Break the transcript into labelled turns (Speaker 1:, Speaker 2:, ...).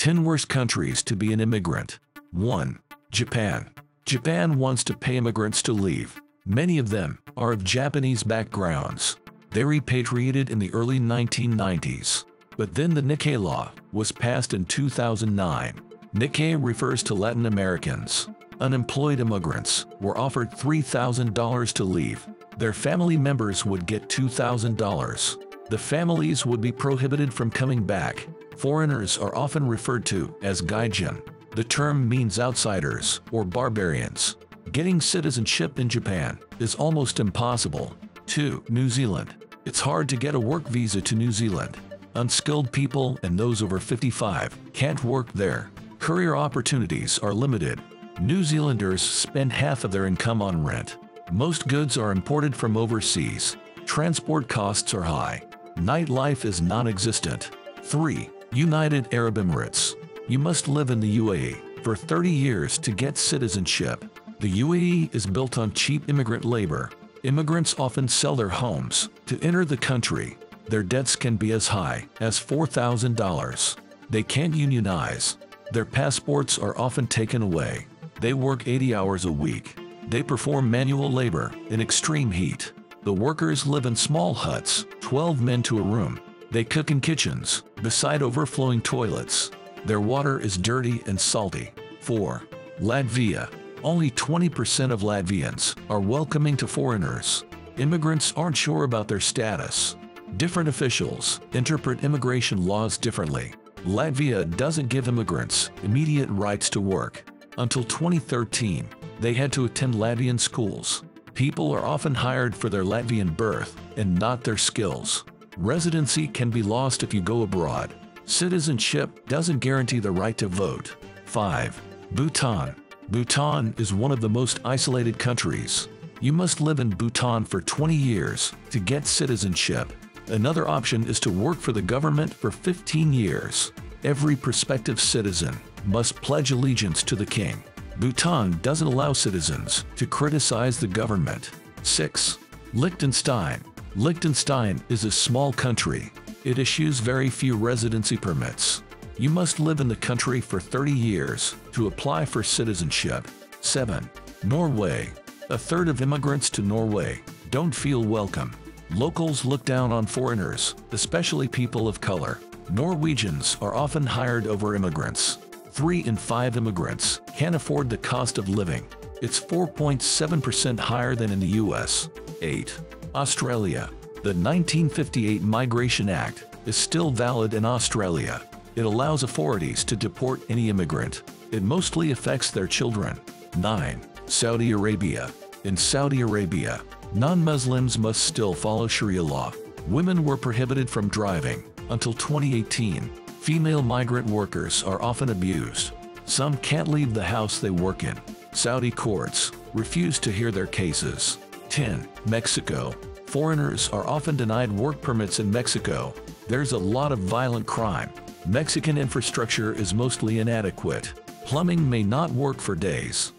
Speaker 1: 10 Worst Countries to be an Immigrant. 1. Japan. Japan wants to pay immigrants to leave. Many of them are of Japanese backgrounds. They repatriated in the early 1990s. But then the Nikkei law was passed in 2009. Nikkei refers to Latin Americans. Unemployed immigrants were offered $3,000 to leave. Their family members would get $2,000. The families would be prohibited from coming back. Foreigners are often referred to as gaijin. The term means outsiders or barbarians. Getting citizenship in Japan is almost impossible. 2. New Zealand. It's hard to get a work visa to New Zealand. Unskilled people and those over 55 can't work there. Career opportunities are limited. New Zealanders spend half of their income on rent. Most goods are imported from overseas. Transport costs are high. Nightlife is non-existent. 3. United Arab Emirates. You must live in the UAE for 30 years to get citizenship. The UAE is built on cheap immigrant labor. Immigrants often sell their homes to enter the country. Their debts can be as high as $4,000. They can't unionize. Their passports are often taken away. They work 80 hours a week. They perform manual labor in extreme heat. The workers live in small huts, 12 men to a room. They cook in kitchens, beside overflowing toilets. Their water is dirty and salty. 4. Latvia. Only 20% of Latvians are welcoming to foreigners. Immigrants aren't sure about their status. Different officials interpret immigration laws differently. Latvia doesn't give immigrants immediate rights to work. Until 2013, they had to attend Latvian schools. People are often hired for their Latvian birth and not their skills. Residency can be lost if you go abroad. Citizenship doesn't guarantee the right to vote. 5. Bhutan. Bhutan is one of the most isolated countries. You must live in Bhutan for 20 years to get citizenship. Another option is to work for the government for 15 years. Every prospective citizen must pledge allegiance to the king. Bhutan doesn't allow citizens to criticize the government. 6. Liechtenstein. Liechtenstein is a small country. It issues very few residency permits. You must live in the country for 30 years to apply for citizenship. 7. Norway. A third of immigrants to Norway don't feel welcome. Locals look down on foreigners, especially people of color. Norwegians are often hired over immigrants. 3 in 5 immigrants can't afford the cost of living. It's 4.7% higher than in the US. 8. Australia. The 1958 Migration Act is still valid in Australia. It allows authorities to deport any immigrant. It mostly affects their children. 9. Saudi Arabia. In Saudi Arabia, non-Muslims must still follow Sharia law. Women were prohibited from driving until 2018. Female migrant workers are often abused. Some can't leave the house they work in. Saudi courts refuse to hear their cases. 10. Mexico. Foreigners are often denied work permits in Mexico. There's a lot of violent crime. Mexican infrastructure is mostly inadequate. Plumbing may not work for days.